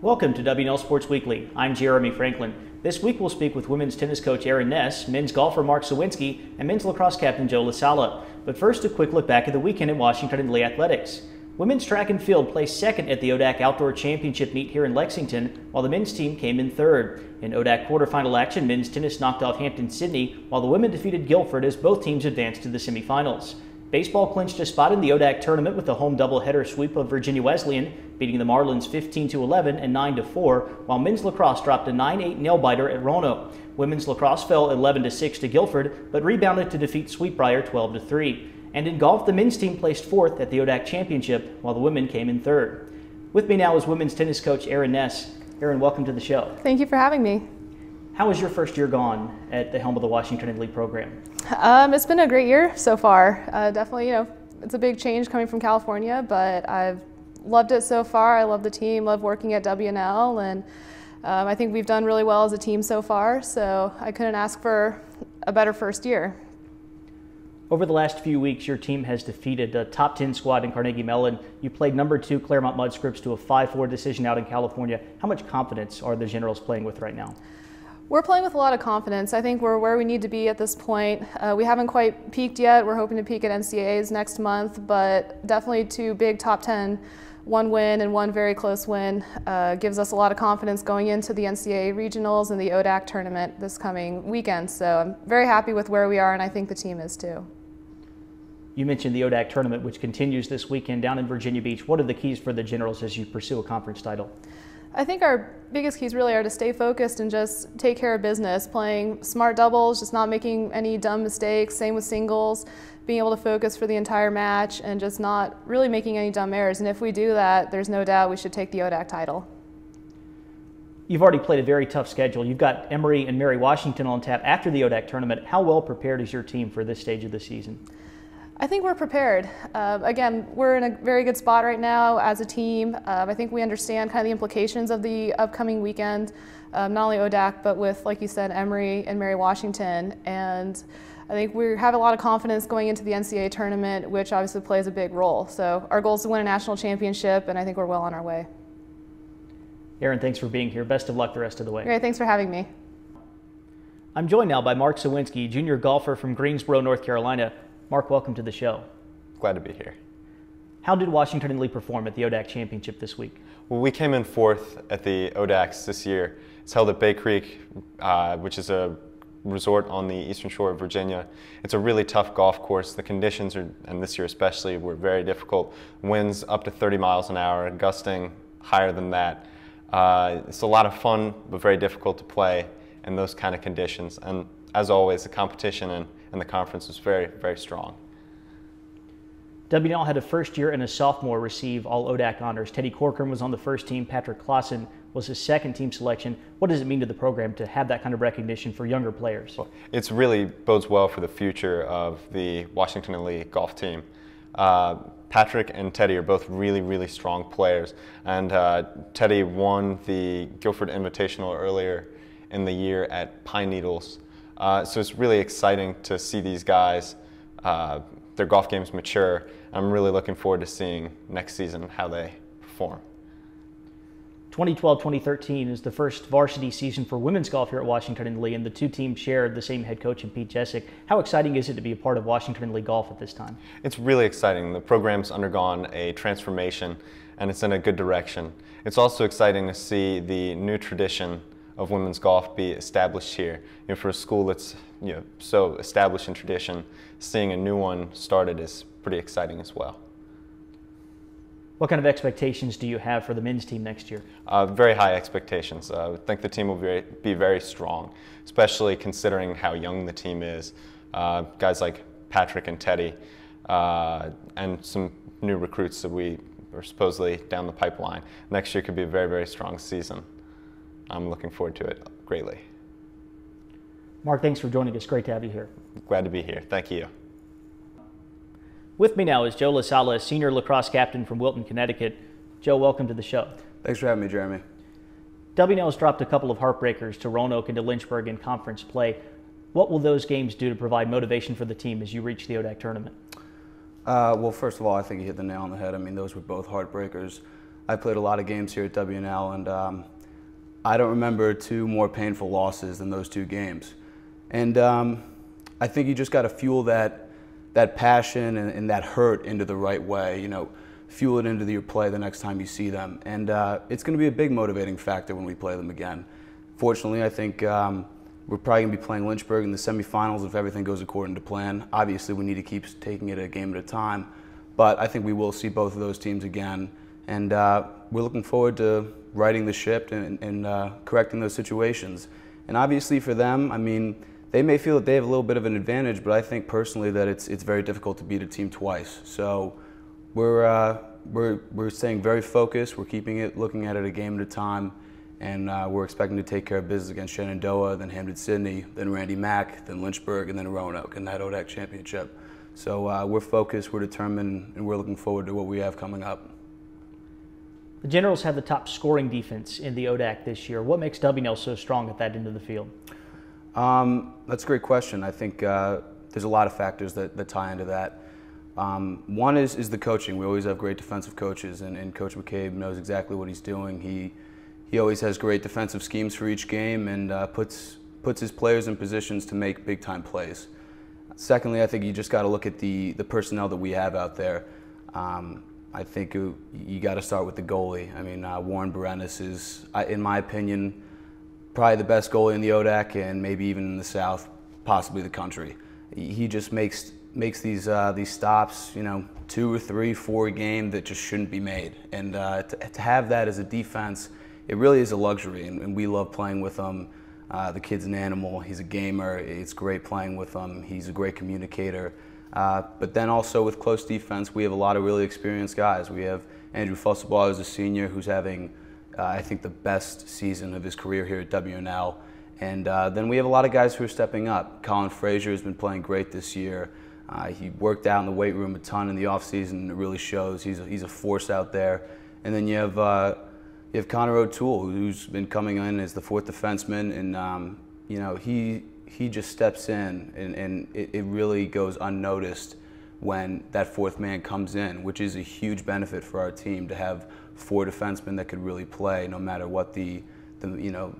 Welcome to WNL Sports Weekly. I'm Jeremy Franklin. This week we'll speak with women's tennis coach Erin Ness, men's golfer Mark Sowinski, and men's lacrosse captain Joe LaSala. But first, a quick look back at the weekend in Washington and Lee athletics. Women's track and field placed second at the ODAC Outdoor Championship meet here in Lexington, while the men's team came in third. In ODAC quarterfinal action, men's tennis knocked off Hampton-Sydney, while the women defeated Guilford as both teams advanced to the semifinals. Baseball clinched a spot in the ODAC tournament with a home doubleheader sweep of Virginia Wesleyan, beating the Marlins 15-11 and 9-4, while men's lacrosse dropped a 9-8 nail-biter at Roanoke. Women's lacrosse fell 11-6 to Guilford, but rebounded to defeat Sweetbriar 12-3. And in golf, the men's team placed fourth at the ODAC Championship, while the women came in third. With me now is women's tennis coach Erin Ness. Erin, welcome to the show. Thank you for having me. How has your first year gone at the helm of the Washington and Lee program? It's been a great year so far. Definitely, it's a big change coming from California, but I've loved it so far. I love the team, love working at WNL, and I think we've done really well as a team so far, so I couldn't ask for a better first year. Over the last few weeks, your team has defeated a top 10 squad in Carnegie Mellon. You played number 2 Claremont Mudscripts to a 5-4 decision out in California. How much confidence are the Generals playing with right now? We're playing with a lot of confidence. I think we're where we need to be at this point. We haven't quite peaked yet. We're hoping to peak at NCAAs next month, but definitely 2 big top 10, 1 win and 1 very close win gives us a lot of confidence going into the NCAA regionals and the ODAC tournament this coming weekend. So I'm very happy with where we are, and I think the team is too. You mentioned the ODAC tournament, which continues this weekend down in Virginia Beach. What are the keys for the Generals as you pursue a conference title? I think our biggest keys really are to stay focused and just take care of business, playing smart doubles, just not making any dumb mistakes, same with singles, being able to focus for the entire match and just not really making any dumb errors. And if we do that, there's no doubt we should take the ODAC title. You've already played a very tough schedule. You've got Emory and Mary Washington on tap after the ODAC tournament. How well prepared is your team for this stage of the season? I think we're prepared. Again, we're in a very good spot right now as a team. I think we understand kind of the implications of the upcoming weekend, not only ODAC, but with, like you said, Emory and Mary Washington. And I think we have a lot of confidence going into the NCAA tournament, which obviously plays a big role. So our goal is to win a national championship, and I think we're well on our way. Erin, thanks for being here. Best of luck the rest of the way. Great, thanks for having me. I'm joined now by Mark Sowinski, junior golfer from Greensboro, North Carolina. Mark, welcome to the show. Glad to be here. How did Washington and Lee perform at the ODAC Championship this week? Well, we came in 4th at the ODACs this year. It's held at Bay Creek, which is a resort on the eastern shore of Virginia. It's a really tough golf course. The conditions, and this year especially, were very difficult. Winds up to 30 miles an hour, gusting higher than that. It's a lot of fun, but very difficult to play in those kind of conditions. And as always, the competition and the conference was very, very strong. WNL had a first year and a sophomore receive all ODAC honors. Teddy Corcoran was on the first team. Patrick Clausen was his second team selection. What does it mean to the program to have that kind of recognition for younger players? Well, it's really bodes well for the future of the Washington and Lee golf team. Patrick and Teddy are both really, really strong players. And Teddy won the Guilford Invitational earlier in the year at Pine Needles. So it's really exciting to see these guys, their golf games mature. I'm really looking forward to seeing next season how they perform. 2012-2013 is the first varsity season for women's golf here at Washington and Lee, and the 2 teams share the same head coach in Pete Jessic. How exciting is it to be a part of Washington and Lee golf at this time? It's really exciting. The program's undergone a transformation, and it's in a good direction. It's also exciting to see the new tradition of women's golf be established here. For a school that's so established in tradition, seeing a new one started is pretty exciting as well. What kind of expectations do you have for the men's team next year? Very high expectations. I think the team will be very strong, especially considering how young the team is. Guys like Patrick and Teddy, and some new recruits that we are supposedly down the pipeline. Next year could be a very, very strong season. I'm looking forward to it greatly. Mark, thanks for joining us. Great to have you here. Glad to be here. Thank you. With me now is Joe LaSala, senior lacrosse captain from Wilton, Connecticut. Joe, welcome to the show. Thanks for having me, Jeremy. WNL has dropped a couple of heartbreakers to Roanoke and to Lynchburg in conference play. What will those games do to provide motivation for the team as you reach the ODAC tournament? Well, first of all, I think you hit the nail on the head. I mean, those were both heartbreakers. I played a lot of games here at WNL, and I don't remember two more painful losses than those two games. And I think you just got to fuel that passion and that hurt into the right way. You know, fuel it into your play the next time you see them. And it's going to be a big motivating factor when we play them again. Fortunately, I think we're probably going to be playing Lynchburg in the semifinals if everything goes according to plan. Obviously, we need to keep taking it a game at a time. But I think we will see both of those teams again. And we're looking forward to righting the ship and correcting those situations. And obviously for them, I mean, they may feel that they have a little bit of an advantage, but I think personally that it's very difficult to beat a team twice. So we're staying very focused. We're keeping it, looking at it a game at a time, and we're expecting to take care of business against Shenandoah, then Hampden-Sydney, then Randy Mack, then Lynchburg, and then Roanoke in that ODAC championship. So we're focused, we're determined, and we're looking forward to what we have coming up. The Generals have the top scoring defense in the ODAC this year. What makes WNL so strong at that end of the field? That's a great question. I think there's a lot of factors that tie into that. One is the coaching. We always have great defensive coaches, and Coach McCabe knows exactly what he's doing. He always has great defensive schemes for each game and puts his players in positions to make big-time plays. Secondly, I think you just got to look at the personnel that we have out there. I think you got to start with the goalie. I mean, Warren Berenis is, in my opinion, probably the best goalie in the ODAC and maybe even in the South, possibly the country. He just makes these stops, you know, 2 or 3, 4 a game that just shouldn't be made. And to have that as a defense, it really is a luxury, and we love playing with him. The kid's an animal. He's a gamer. It's great playing with him. He's a great communicator. But then also with close defense, we have a lot of really experienced guys. We have Andrew Fussaball, who's a senior, who's having, I think, the best season of his career here at WNL. And then we have a lot of guys who are stepping up. Colin Frazier has been playing great this year. He worked out in the weight room a ton in the offseason, and it really shows. He's a force out there. And then you have Connor O'Toole, who's been coming in as the 4th defenseman, and you know, he just steps in, and it really goes unnoticed when that 4th man comes in, which is a huge benefit for our team to have 4 defensemen that could really play no matter what the you know,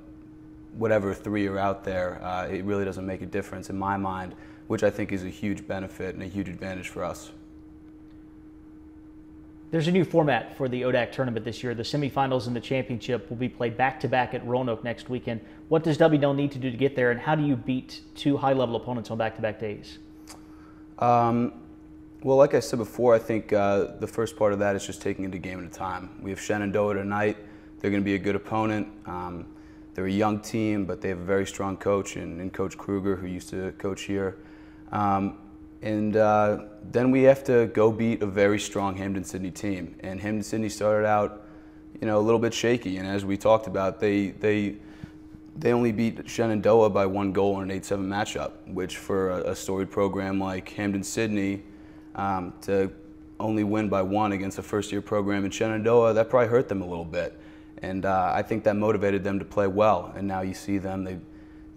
whatever 3 are out there. It really doesn't make a difference in my mind, which I think is a huge benefit and a huge advantage for us. There's a new format for the ODAC tournament this year. The semifinals and the championship will be played back-to-back at Roanoke next weekend. What does WNL need to do to get there, and how do you beat 2 high-level opponents on back-to-back days? Well, like I said before, I think the first part of that is just taking it a game at a time. We have Shenandoah tonight. They're going to be a good opponent. They're a young team, but they have a very strong coach in Coach Kruger, who used to coach here. And then we have to go beat a very strong Hampden-Sydney team. And Hampden-Sydney started out, you know, a little bit shaky. And as we talked about, they only beat Shenandoah by 1 goal in an 8-7 matchup, which for a storied program like Hampden-Sydney, to only win by 1 against a first-year program in Shenandoah, that probably hurt them a little bit. And I think that motivated them to play well. And now you see them, they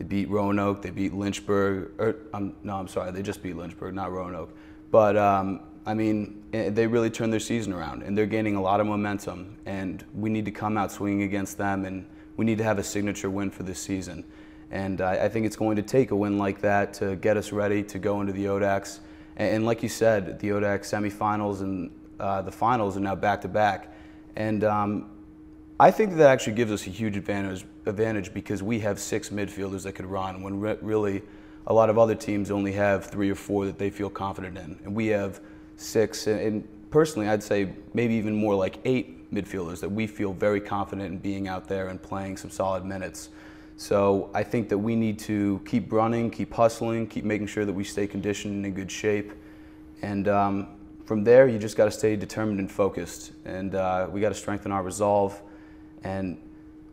beat Roanoke, they beat Lynchburg, they just beat Lynchburg, not Roanoke. But, I mean, they really turned their season around, and they're gaining a lot of momentum, and we need to come out swinging against them, and we need to have a signature win for this season. And I think it's going to take a win like that to get us ready to go into the ODACs. And like you said, the ODAC semifinals and the finals are now back-to-back. And I think that actually gives us a huge advantage because we have 6 midfielders that could run when really a lot of other teams only have 3 or 4 that they feel confident in. And we have 6, and personally I'd say maybe even more like 8 midfielders that we feel very confident in being out there and playing some solid minutes. So I think that we need to keep running, keep hustling, keep making sure that we stay conditioned and in good shape. And from there, you just got to stay determined and focused. And we got to strengthen our resolve. And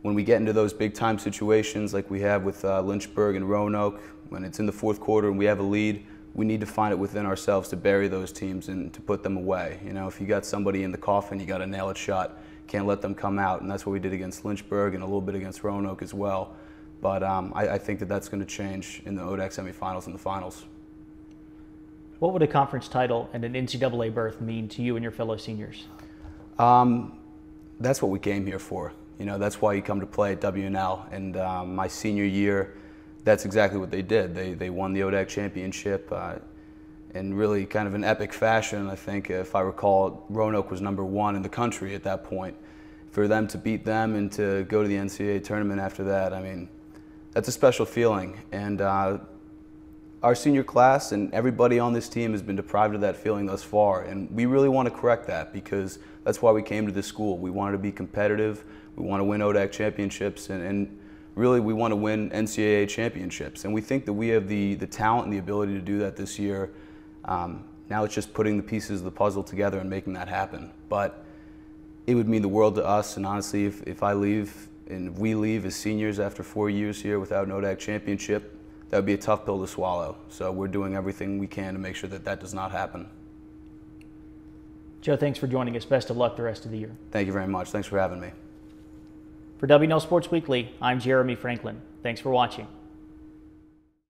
when we get into those big-time situations like we have with Lynchburg and Roanoke, when it's in the 4th quarter and we have a lead, we need to find it within ourselves to bury those teams and to put them away. You know, if you got somebody in the coffin, you got to nail it shut. Can't let them come out, and that's what we did against Lynchburg and a little bit against Roanoke as well. But I think that that's going to change in the ODAC semifinals and the finals. What would a conference title and an NCAA berth mean to you and your fellow seniors? that's what we came here for. You know, that's why you come to play at WNL. And my senior year, that's exactly what they did. They won the ODAC championship in really kind of an epic fashion. I think, if I recall, Roanoke was #1 in the country at that point. For them to beat them and to go to the NCAA tournament after that, I mean, that's a special feeling. And our senior class and everybody on this team has been deprived of that feeling thus far. And we really want to correct that, because that's why we came to this school. We wanted to be competitive. We want to win ODAC championships, and really we want to win NCAA championships. And we think that we have the talent and the ability to do that this year. Now it's just putting the pieces of the puzzle together and making that happen. But it would mean the world to us, and honestly, if I leave and if we leave as seniors after 4 years here without an ODAC championship, that would be a tough pill to swallow. So we're doing everything we can to make sure that that does not happen. Joe, thanks for joining us. Best of luck the rest of the year. Thank you very much. Thanks for having me. For WNL Sports Weekly, I'm Jeremy Franklin. Thanks for watching.